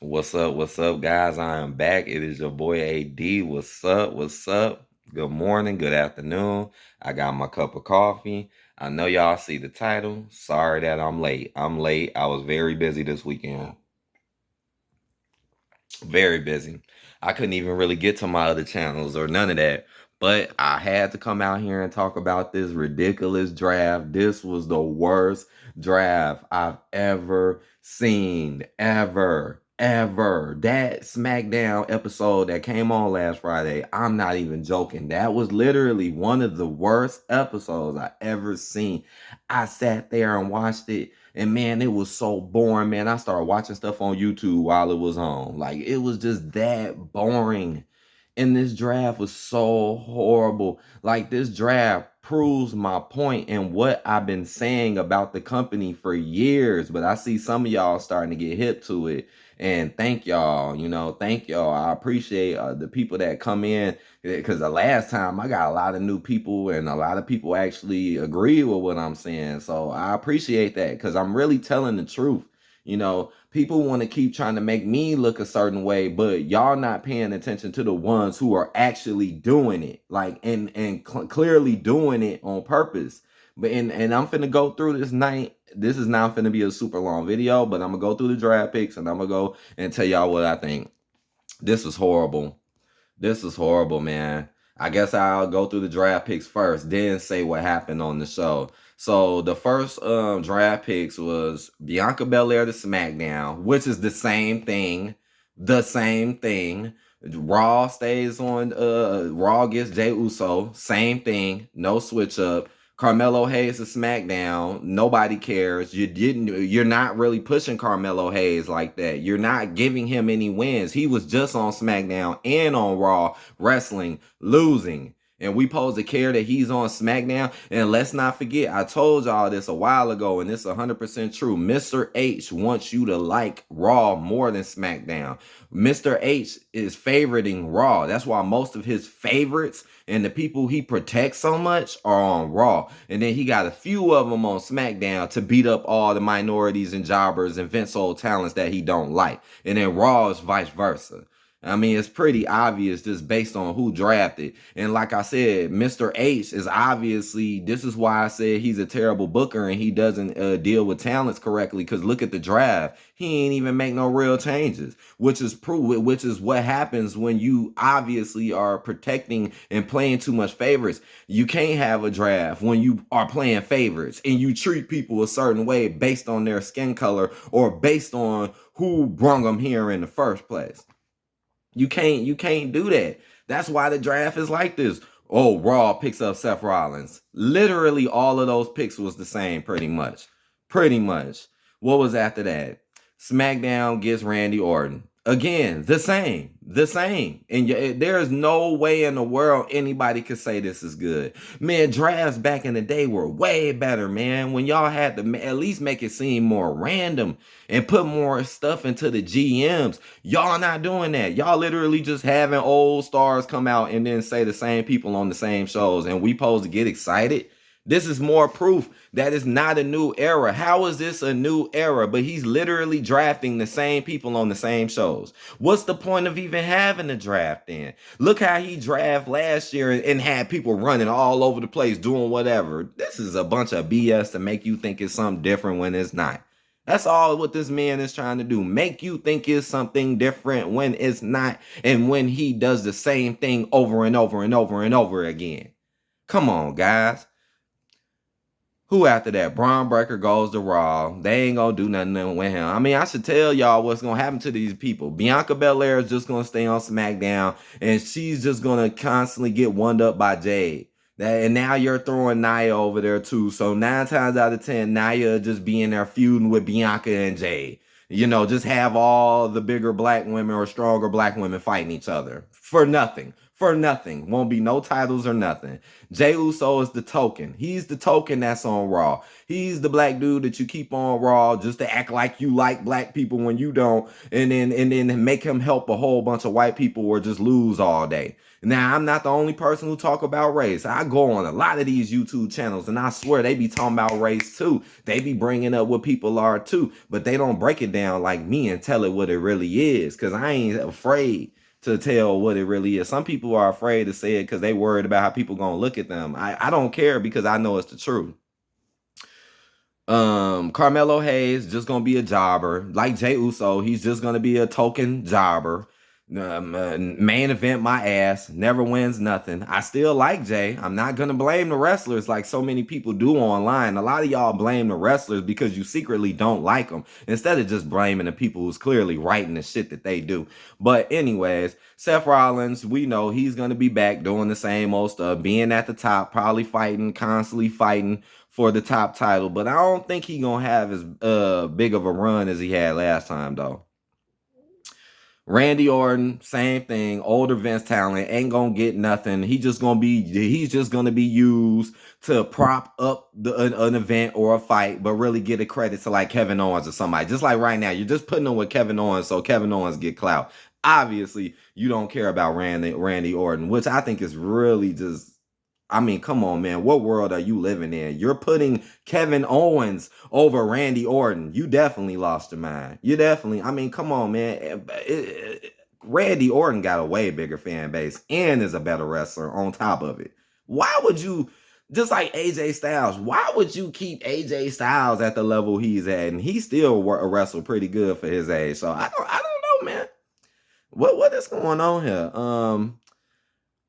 What's up, guys? I am back. It is your boy AD. What's up? What's up? Good morning, good afternoon. I got my cup of coffee. I know y'all see the title. Sorry that I'm late. I'm late. I was very busy this weekend. Very busy. I couldn't even really get to my other channels or none of that. But I had to come out here and talk about this ridiculous draft. This was the worst draft I've ever seen. Ever. That SmackDown episode that came on last Friday, I'm not even joking. That was literally one of the worst episodes I ever seen. I sat there and watched it. And man, it was so boring, man. I started watching stuff on YouTube while it was on. Like, it was just that boring. And this draft was so horrible. Like, this draft proves my point and what I've been saying about the company for years. But I see some of y'all starting to get hip to it. And thank y'all, thank y'all. I appreciate the people that come in, because the last time I got a lot of new people and a lot of people actually agree with what I'm saying. So I appreciate that, because I'm really telling the truth. People want to keep trying to make me look a certain way, but y'all not paying attention to the ones who are actually doing it, like, and clearly doing it on purpose. But and I'm finna go through this night. This is not finna be a super long video, but I'm gonna go through the draft picks and I'm gonna go and tell y'all what I think. This is horrible. This is horrible, man. I guess I'll go through the draft picks first, then say what happened on the show. So the first draft picks was Bianca Belair to SmackDown, which is the same thing. The same thing. Raw stays on Raw gets Jey Uso. Same thing. No switch up. Carmelo Hayes to SmackDown. Nobody cares. You're not really pushing Carmelo Hayes like that. You're not giving him any wins. He was just on SmackDown and on Raw wrestling, losing. And we supposed to care that he's on SmackDown. And let's not forget, I told y'all this a while ago, and it's 100% true. Mr. H wants you to like Raw more than SmackDown. Mr. H is favoriting Raw. That's why most of his favorites and the people he protects so much are on Raw. And then he got a few of them on SmackDown to beat up all the minorities and jobbers and Vince old talents that he don't like. And then Raw is vice versa. I mean, it's pretty obvious just based on who drafted. And like I said, Mr. H is obviously, this is why I said he's a terrible booker and he doesn't deal with talents correctly, because look at the draft. He ain't even make no real changes, which is what happens when you obviously are protecting and playing too much favorites. You can't have a draft when you are playing favorites and you treat people a certain way based on their skin color or based on who brung them here in the first place. You can't do that. That's why the draft is like this. Oh, Raw picks up Seth Rollins. Literally all of those picks was the same, pretty much. Pretty much. What was after that? SmackDown gets Randy Orton. Again, the same. And there's no way in the world anybody could say this is good. Man, drafts back in the day were way better, man. When y'all had to at least make it seem more random and put more stuff into the GMs. Y'all not doing that. Y'all literally just having old stars come out and then say the same people on the same shows, and we supposed to get excited. This is more proof that it's not a new era. How is this a new era? But he's literally drafting the same people on the same shows. What's the point of even having a draft then? Look how he drafted last year and had people running all over the place doing whatever. This is a bunch of BS to make you think it's something different when it's not. That's all what this man is trying to do. Make you think it's something different when it's not, and when he does the same thing over and over and over and over again. Come on, guys. Who after that? Braun Breaker goes to Raw. They ain't gonna do nothing with him. I mean, I should tell y'all what's gonna happen to these people. Bianca Belair is just gonna stay on SmackDown, and she's just gonna constantly get one up by Jade. And now you're throwing Nia over there too. So 9 times out of 10, Nia just being there feuding with Bianca and Jade. Just have all the bigger black women or stronger black women fighting each other. for nothing. For nothing. Won't be no titles or nothing. Jey Uso is the token. He's the token that's on Raw. He's the black dude that you keep on Raw just to act like you like black people when you don't, and then make him help a whole bunch of white people or just lose all day. Now, I'm not the only person who talk about race. I go on a lot of these YouTube channels, and I swear they be talking about race too. They be bringing up what people are too, but they don't break it down like me and tell it what it really is, because I ain't afraid to tell what it really is. Some people are afraid to say it because they worried about how people gonna look at them. I don't care because I know it's the truth. Carmelo Hayes just gonna be a jobber, like Jey Uso. He's just gonna be a token jobber. Main event my ass, never wins nothing. I still like Jay. I'm not gonna blame the wrestlers like so many people do online. A lot of y'all blame the wrestlers because you secretly don't like them instead of just blaming the people who's clearly writing the shit that they do. But anyways, Seth Rollins, we know he's gonna be back doing the same old stuff, being at the top, probably fighting, constantly fighting for the top title. But I don't think he gonna have as big of a run as he had last time though. Randy Orton, same thing. Older Vince talent, ain't gonna get nothing. He's just gonna be used to prop up an event or a fight, but really get a credit to like Kevin Owens or somebody. Just like right now, you're just putting him with Kevin Owens so Kevin Owens get clout. Obviously, you don't care about Randy Orton, which I think is really just, I mean, come on, man. What world are you living in? You're putting Kevin Owens over Randy Orton. You definitely lost your mind. You definitely, I mean, come on, man. Randy Orton got a way bigger fan base and is a better wrestler on top of it. Why would you, just like AJ Styles, why would you keep AJ Styles at the level he's at? And he still wrestled pretty good for his age. So I don't know, man. What is going on here?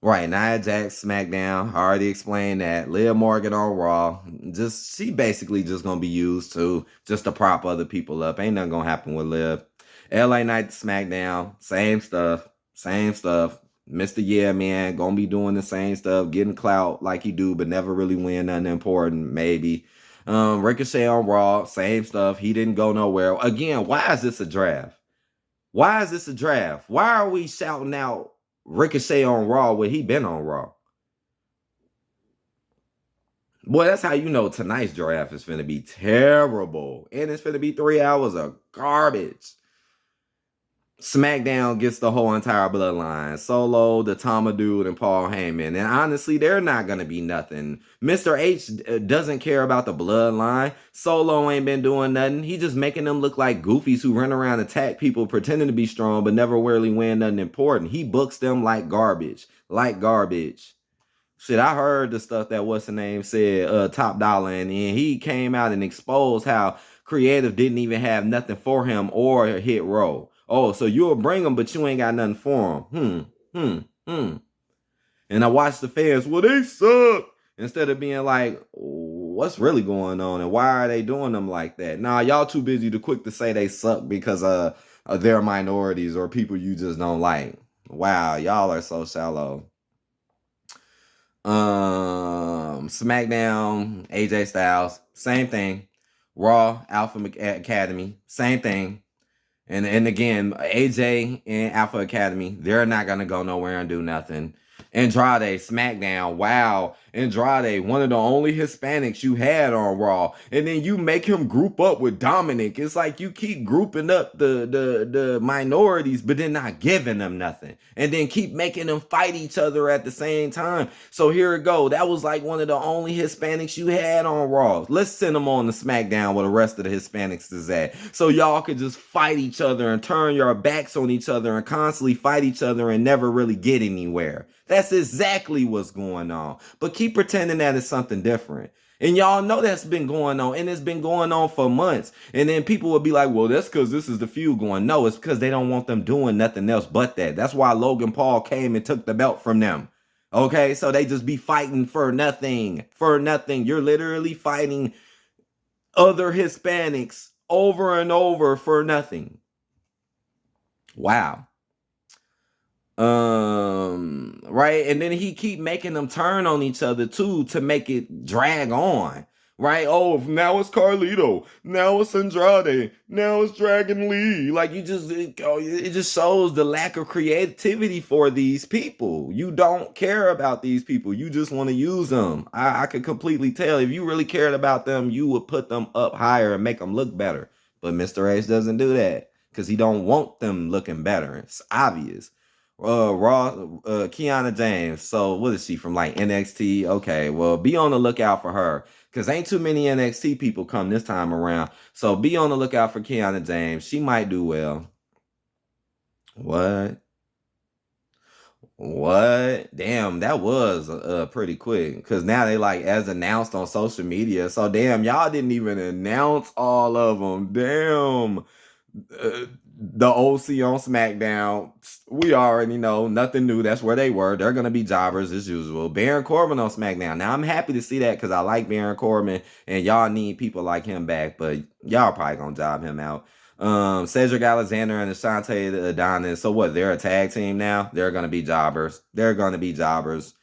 Right, Nia Jax, SmackDown. I already explained that. Liv Morgan on Raw. She basically just gonna be used just to prop other people up. Ain't nothing gonna happen with Liv. LA Knight, SmackDown. Same stuff. Same stuff. Mr. Yeah Man gonna be doing the same stuff, getting clout like he do, but never really win nothing important, maybe. Ricochet on Raw, same stuff. He didn't go nowhere. Again, why is this a draft? Why is this a draft? Why are we shouting out Ricochet on Raw where he been on Raw? Boy, that's how you know tonight's draft is finna be terrible. And it's finna be 3 hours of garbage. SmackDown gets the whole entire bloodline. Solo, the Tama dude, and Paul Heyman. And honestly, they're not going to be nothing. Mr. H doesn't care about the bloodline. Solo ain't been doing nothing. He just making them look like goofies who run around and attack people pretending to be strong but never really win nothing important. He books them like garbage. Like garbage. Shit, I heard the stuff that what's the name said, Top Dollar, and he came out and exposed how creative didn't even have nothing for him or Hit Row. Oh, so you'll bring them, but you ain't got nothing for them. And I watched the fans, well, they suck. Instead of being like, what's really going on and why are they doing them like that? Nah, y'all too busy to quick to say they suck because they're minorities or people you just don't like. Wow, y'all are so shallow. SmackDown, AJ Styles, same thing. Raw, Alpha Academy, same thing. And again, AJ and Alpha Academy, they're not gonna go nowhere and do nothing. Andrade, SmackDown, wow. Andrade, one of the only Hispanics you had on Raw. And then you make him group up with Dominic. It's like you keep grouping up the minorities, but then not giving them nothing. And then keep making them fight each other at the same time. So here it go. That was like one of the only Hispanics you had on Raw. Let's send them on the SmackDown where the rest of the Hispanics is at. So y'all could just fight each other and turn your backs on each other and constantly fight each other and never really get anywhere. That's exactly what's going on. But keep pretending that it's something different. And y'all know that's been going on. And it's been going on for months. And then people will be like, well, that's because this is the feud going. No, it's because they don't want them doing nothing else but that. That's why Logan Paul came and took the belt from them. Okay, so they just be fighting for nothing. For nothing. You're literally fighting other Hispanics over and over for nothing. Wow. Right, and then he keep making them turn on each other too to make it drag on. right? Oh, now it's Carlito, now it's Andrade, now it's Dragon Lee. Like it just shows the lack of creativity for these people. You don't care about these people. You just want to use them. I could completely tell. If you really cared about them, you would put them up higher and make them look better. But Mr. H doesn't do that because he don't want them looking better. It's obvious. Kiana James. So what is she from, like NXT? Okay, well, be on the lookout for her because ain't too many NXT people come this time around. So be on the lookout for Kiana James. She might do well. What? What? Damn, that was pretty quick. Because now they like as announced on social media. So damn, y'all didn't even announce all of them. Damn. The OC on SmackDown, we already know nothing new. That's where they were. They're gonna be jobbers as usual. Baron Corbin on SmackDown. Now I'm happy to see that because I like Baron Corbin, and y'all need people like him back. But y'all probably gonna job him out. Cedric Alexander and Ashante Adonis. So what? They're a tag team now. They're gonna be jobbers. They're gonna be jobbers.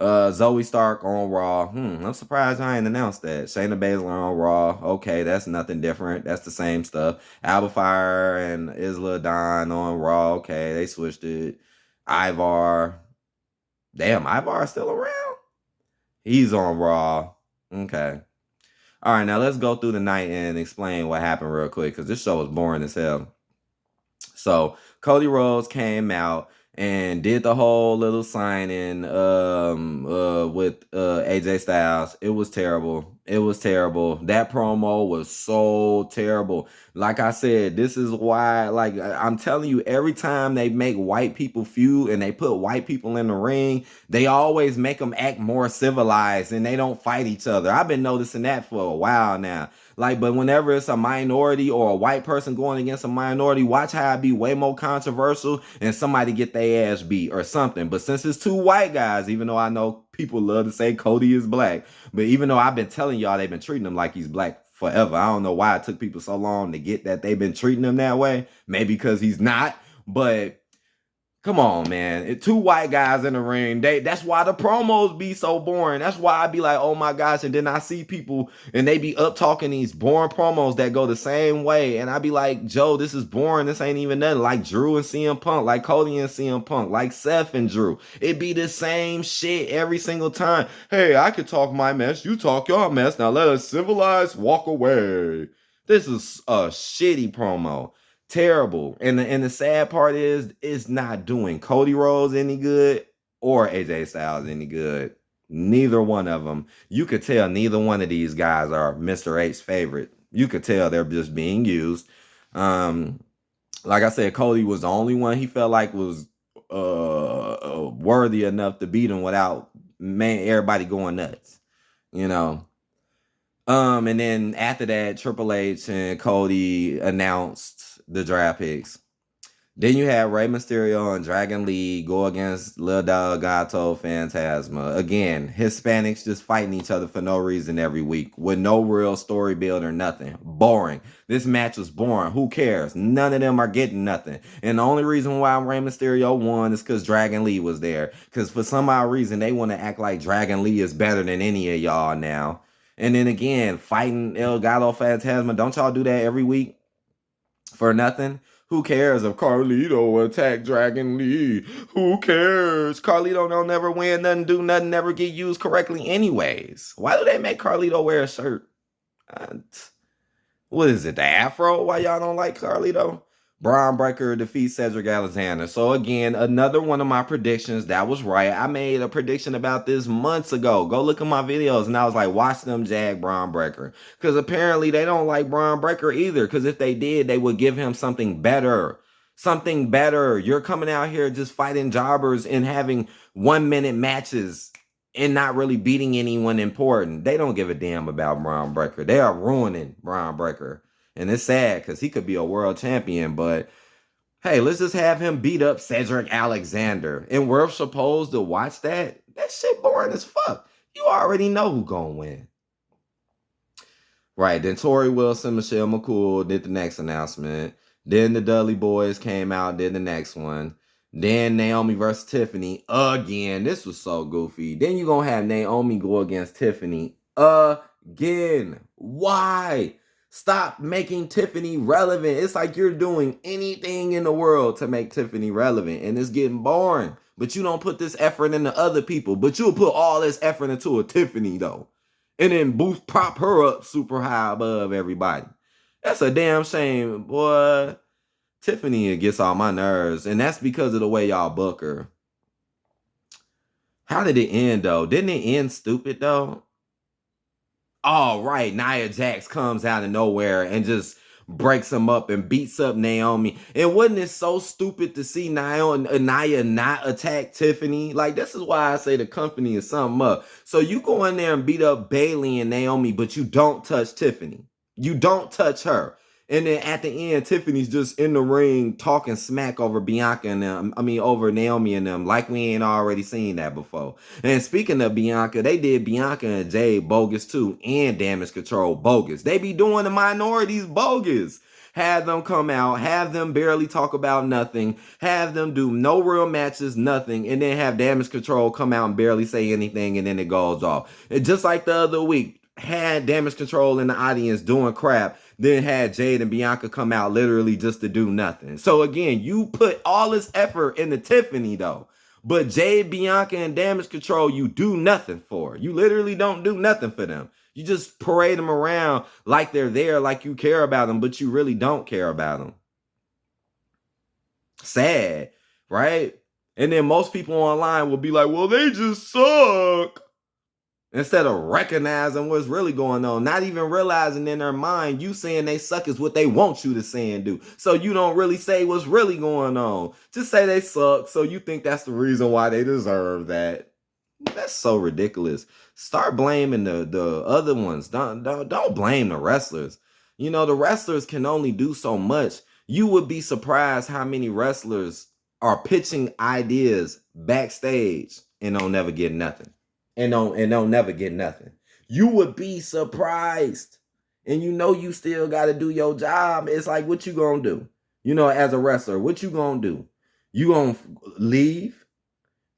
Zoe Stark on Raw. I'm surprised I ain't announced that. Shayna Baszler on Raw. Okay, that's nothing different. That's the same stuff. Alba Fire and Isla Dawn on Raw. Okay, they switched it. Ivar. Damn, Ivar is still around? He's on Raw. Okay. All right, now let's go through the night and explain what happened real quick because this show was boring as hell. So Cody Rhodes came out and did the whole little signing with AJ Styles. It was terrible. It was terrible. That promo was so terrible. Like I said, this is why, like I'm telling you, every time they make white people feud and they put white people in the ring, they always make them act more civilized and they don't fight each other. I've been noticing that for a while now. Like, but whenever it's a minority or a white person going against a minority, watch how it be way more controversial and somebody get their ass beat or something. But since it's two white guys, even though I know people love to say Cody is black, but even though I've been telling y'all they've been treating him like he's black forever, I don't know why it took people so long to get that they've been treating him that way. Maybe because he's not, but come on, man. Two white guys in the ring. That's why the promos be so boring. That's why I be like, oh my gosh. And then I see people and they be up talking these boring promos that go the same way. And I be like, Joe, this is boring. This ain't even nothing. Like Drew and CM Punk, like Cody and CM Punk, like Seth and Drew. It be the same shit every single time. Hey, I could talk my mess. You talk your mess. Now let us civilized walk away. This is a shitty promo. Terrible. And the sad part is it's not doing Cody Rhodes any good or AJ Styles any good. Neither one of them. You could tell neither one of these guys are Mr. H's favorite. You could tell they're just being used. Like I said, Cody was the only one he felt like was worthy enough to beat him without everybody going nuts. You know. And then after that, Triple H and Cody announced the draft picks. Then you have Rey Mysterio and Dragon Lee go against Lil Dog Gato Phantasma. Again, Hispanics just fighting each other for no reason every week with no real story build or nothing. Boring. This match was boring. Who cares? None of them are getting nothing. And the only reason why Rey Mysterio won is because Dragon Lee was there. Because for some odd reason, they want to act like Dragon Lee is better than any of y'all now. And then again, fighting El Gato Phantasma. Don't y'all do that every week for nothing? Who cares if Carlito attacked Dragon Lee? Who cares? Carlito don't never win nothing, do nothing, never get used correctly anyways. Why do they make Carlito wear a shirt? What is it, the afro? Why y'all don't like Carlito? Braun Breaker defeats Cedric Alexander. So again, another one of my predictions that was right. I made a prediction about this months ago. Go look at my videos and I was like, watch them jag Braun Breaker. Because apparently they don't like Braun Breaker either. Because if they did, they would give him something better. Something better. You're coming out here just fighting jobbers and having 1 minute matches and not really beating anyone important. They don't give a damn about Braun Breaker. They are ruining Braun Breaker. And it's sad because he could be a world champion, but hey, let's just have him beat up Cedric Alexander. And we're supposed to watch that? That shit boring as fuck. You already know who gonna win. Right, then Tori Wilson, Michelle McCool did the next announcement. Then the Dudley Boys came out, did the next one. Then Naomi versus Tiffany again. This was so goofy. Then you're gonna have Naomi go against Tiffany again. Again, why? Stop making Tiffany relevant. It's like you're doing anything in the world to make Tiffany relevant, and it's getting boring. But you don't put this effort into other people. But you'll put all this effort into a Tiffany though, and then boost prop her up super high above everybody. That's a damn shame, boy. Tiffany gets on my nerves, and that's because of the way y'all book her. How did it end though? Didn't it end stupid though? Oh, right. Nia Jax comes out of nowhere and just breaks him up and beats up Naomi. And wasn't it so stupid to see Nia not attack Tiffany? Like, this is why I say the company is something up. So you go in there and beat up Bailey and Naomi, but you don't touch Tiffany. You don't touch her. And then at the end, Tiffany's just in the ring talking smack over Bianca and them. I mean, over Naomi and them, like we ain't already seen that before. And speaking of Bianca, they did Bianca and Jade bogus too, and Damage Control bogus. They be doing the minorities bogus. Have them come out, have them barely talk about nothing, have them do no real matches, nothing, and then have Damage Control come out and barely say anything, and then it goes off. And just like the other week, had Damage Control in the audience doing crap, then had Jade and Bianca come out literally just to do nothing. So again, you put all this effort into Tiffany though, but Jade, Bianca, and Damage Control, you do nothing for. You literally don't do nothing for them. You just parade them around like they're there, like you care about them, but you really don't care about them. Sad, right? And then most people online will be like, well, they just suck. Instead of recognizing what's really going on, not even realizing in their mind, you saying they suck is what they want you to say and do. So you don't really say what's really going on. Just say they suck, so you think that's the reason why they deserve that. That's so ridiculous. Start blaming the other ones. Don't blame the wrestlers. You know, the wrestlers can only do so much. You would be surprised how many wrestlers are pitching ideas backstage and don't never get nothing. And don't never get nothing. You would be surprised. And you know you still got to do your job. It's like, what you gonna do? You know, as a wrestler, what you gonna do? You gonna leave,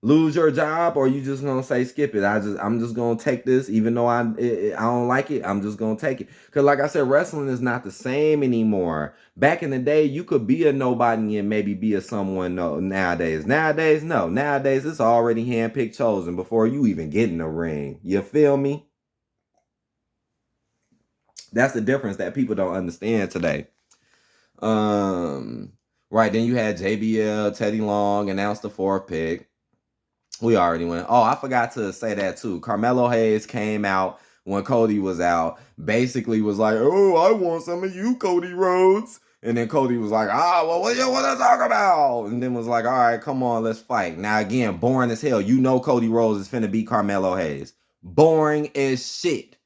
lose your job, or you just gonna say skip it? I'm just gonna take this, even though I don't like it. I'm just gonna take it because, like I said, wrestling is not the same anymore. Back in the day, you could be a nobody and maybe be a someone. No, nowadays, no. Nowadays, it's already handpicked, chosen before you even get in the ring. You feel me? That's the difference that people don't understand today. Right. Then you had JBL, Teddy Long announced the 4th pick. We already went. Oh, I forgot to say that too. Carmelo Hayes came out when Cody was out. Basically was like, oh, I want some of you, Cody Rhodes. And then Cody was like, well, what do you want to talk about? And then was like, all right, come on, let's fight. Now, again, boring as hell. You know Cody Rhodes is finna beat Carmelo Hayes. Boring as shit.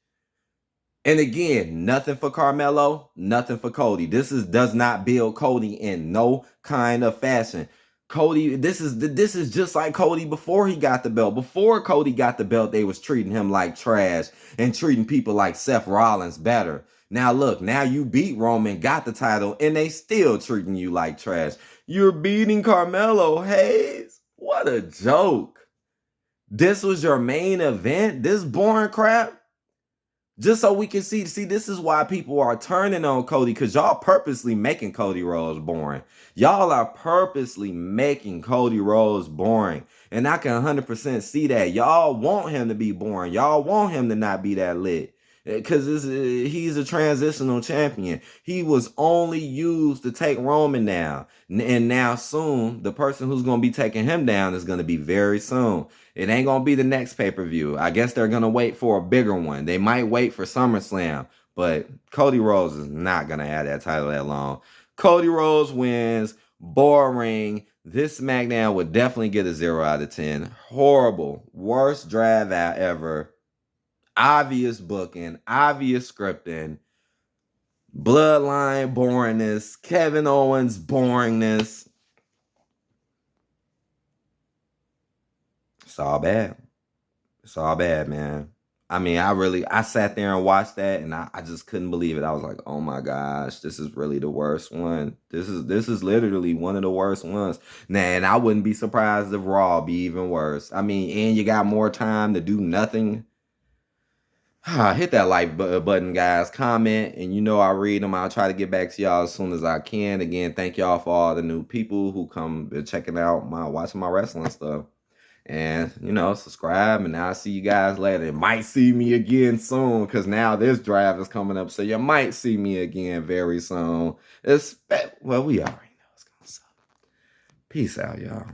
And again, nothing for Carmelo, nothing for Cody. This does not build Cody in no kind of fashion. Cody, this is just like Cody before he got the belt. Before Cody got the belt, they was treating him like trash and treating people like Seth Rollins better. Now look, now you beat Roman, got the title, and they still treating you like trash. You're beating Carmelo Hayes? What a joke. This was your main event? This boring crap? Just so we can see, this is why people are turning on Cody, because y'all purposely making Cody Rhodes boring. Y'all are purposely making Cody Rhodes boring. And I can 100% see that. Y'all want him to be boring. Y'all want him to not be that lit. Because he's a transitional champion. He was only used to take Roman down. And now soon, the person who's going to be taking him down is going to be very soon. It ain't going to be the next pay-per-view. I guess they're going to wait for a bigger one. They might wait for SummerSlam. But Cody Rhodes is not going to have that title that long. Cody Rhodes wins. Boring. This SmackDown would definitely get a 0 out of 10. Horrible. Worst drive out ever. Obvious booking, obvious scripting, bloodline boringness, Kevin Owens boringness. It's all bad. It's all bad, man. I mean, I sat there and watched that and I just couldn't believe it. I was like, oh my gosh, this is really the worst one. This is literally one of the worst ones. Nah, and I wouldn't be surprised if Raw be even worse. I mean, and you got more time to do nothing. Hit that like button, guys. Comment, and you know I read them. I'll try to get back to y'all as soon as I can. Again, thank y'all for all the new people who come checking out watching my wrestling stuff. And subscribe, and I'll see you guys later. You might see me again soon, because now this draft is coming up, so you might see me again very soon. Well, we already know it's gonna suck. Peace out, y'all.